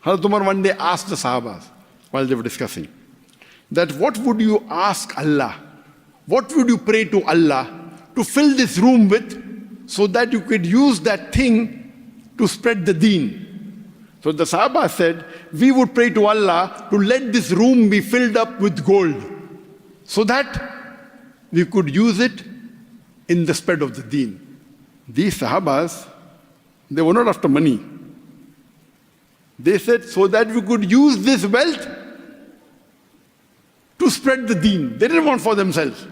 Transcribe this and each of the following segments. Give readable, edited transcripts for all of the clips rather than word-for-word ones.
Hazrat Umar one day asked the Sahabas while they were discussing that what would you ask Allah? What would you pray to Allah to fill this room with so that you could use that thing to spread the deen? So the Sahaba said, we would pray to Allah to let this room be filled up with gold so that we could use it in the spread of the deen. These Sahabas, they were not after money. They said so that we could use this wealth to spread the deen. They didn't want for themselves.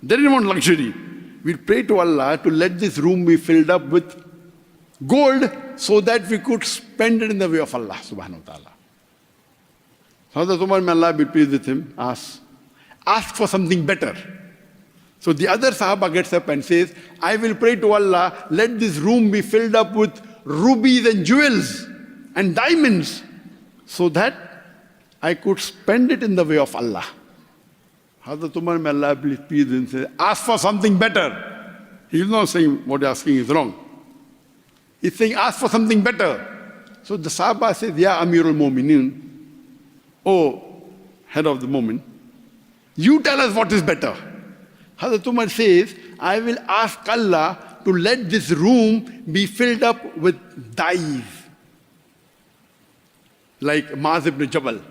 They didn't want luxury. We pray to Allah to let this room be filled up with gold so that we could spend it in the way of Allah subhanahu wa ta'ala. Hazrat Umar, may Allah be pleased with him, ask for something better. So the other Sahaba gets up and says, I will pray to Allah, let this room be filled up with rubies and jewels and diamonds so that I could spend it in the way of Allah. Hazrat Umar, may Allah be pleased with him, says, ask for something better. He is not saying what you're asking is wrong. He's saying, ask for something better. So the Sahaba says, Ya Amirul Mu'mineen, oh, head of the moment, you tell us what is better. Hazrat Umar says, I will ask Allah to let this room be filled up with dyes. Like Maaz ibn Jabal,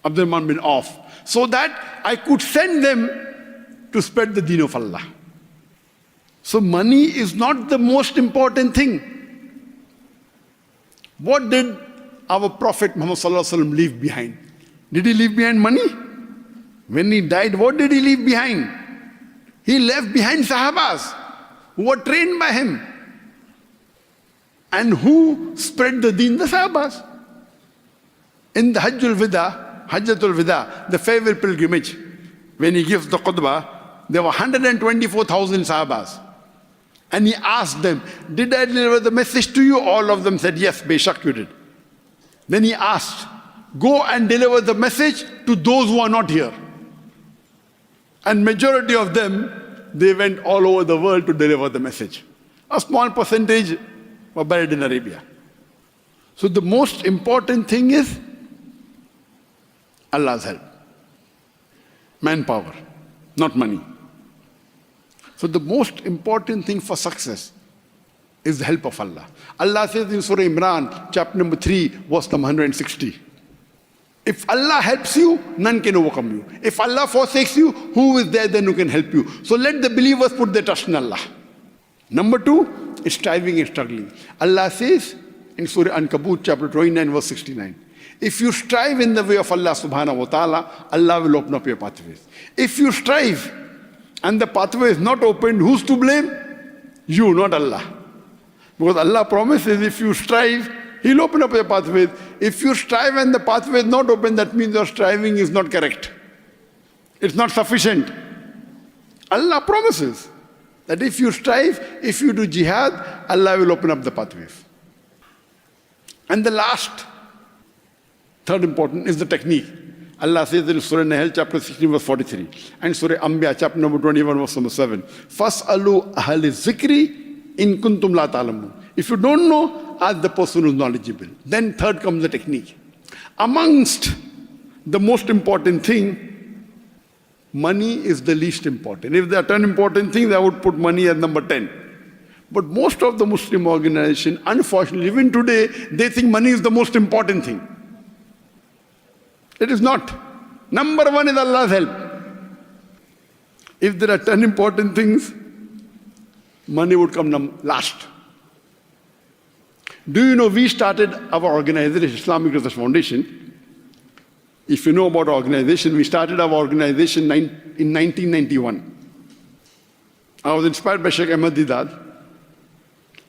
Abdurrahman bin Auf, so that I could send them to spread the deen of Allah. So money is not the most important thing. What did our Prophet Muhammad Sallallahu Alaihi Wasallam leave behind? Did he leave behind money? When he died, what did he leave behind? He left behind Sahabas who were trained by him. And who spread the deen? The Sahabas. In the Hajjatul Wida, the farewell pilgrimage, when he gives the khutbah, there were 124,000 Sahabas. And he asked them, did I deliver the message to you? All of them said, yes, Beshak you did. Then he asked, go and deliver the message to those who are not here. And majority of them, they went all over the world to deliver the message. A small percentage were buried in Arabia. So the most important thing is Allah's help. Manpower, not money. So the most important thing for success is the help of Allah. Allah says in Surah Imran, chapter number 3, verse number 160. If Allah helps you, none can overcome you. If Allah forsakes you, who is there then who can help you? So let the believers put their trust in Allah. Number 2 is striving and struggling. Allah says in Surah Ankabut, chapter 29, verse 69. If you strive in the way of Allah subhanahu wa ta'ala, Allah will open up your pathways. If you strive and the pathway is not opened, who's to blame? You, not Allah. Because Allah promises if you strive, He'll open up your pathways. If you strive and the pathway is not open, that means your striving is not correct. It's not sufficient. Allah promises that if you strive, if you do jihad, Allah will open up the pathways. And the last, third important, is the technique. Allah says in Surah Nahl, chapter 16, verse 43, and Surah Anbiya, chapter number 21, verse number 7, Fas'alu ahli zikri in kuntum la ta'lamun. If you don't know, ask the person who is knowledgeable. Then third comes the technique. Amongst the most important thing, money is the least important. If there are 10 important things, I would put money as number 10. But most of the Muslim organizations, unfortunately, even today, they think money is the most important thing. It is not. Number 1 is Allah's help. If there are 10 important things, money would come last. Do you know we started our organization, Islamic Research Foundation. If you know about our organization, we started our organization in 1991. I was inspired by Sheikh Ahmad Didad.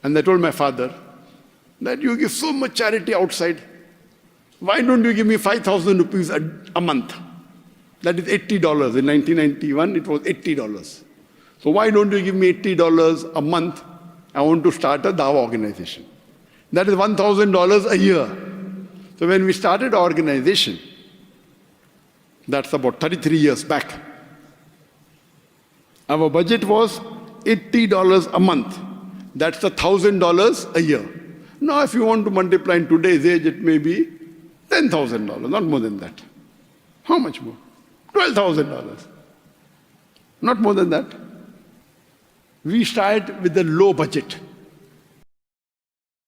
And I told my father that you give so much charity outside. Why don't you give me 5,000 rupees a month? That is $80. In 1991, it was $80. So why don't you give me $80 a month? I want to start a Dawah organization. That is $1,000 a year. So when we started our organization, that's about 33 years back, our budget was $80 a month. That's $1,000 a year. Now, if you want to multiply in today's age, it may be $10,000, not more than that. How much more? $12,000. Not more than that. We start with a low budget.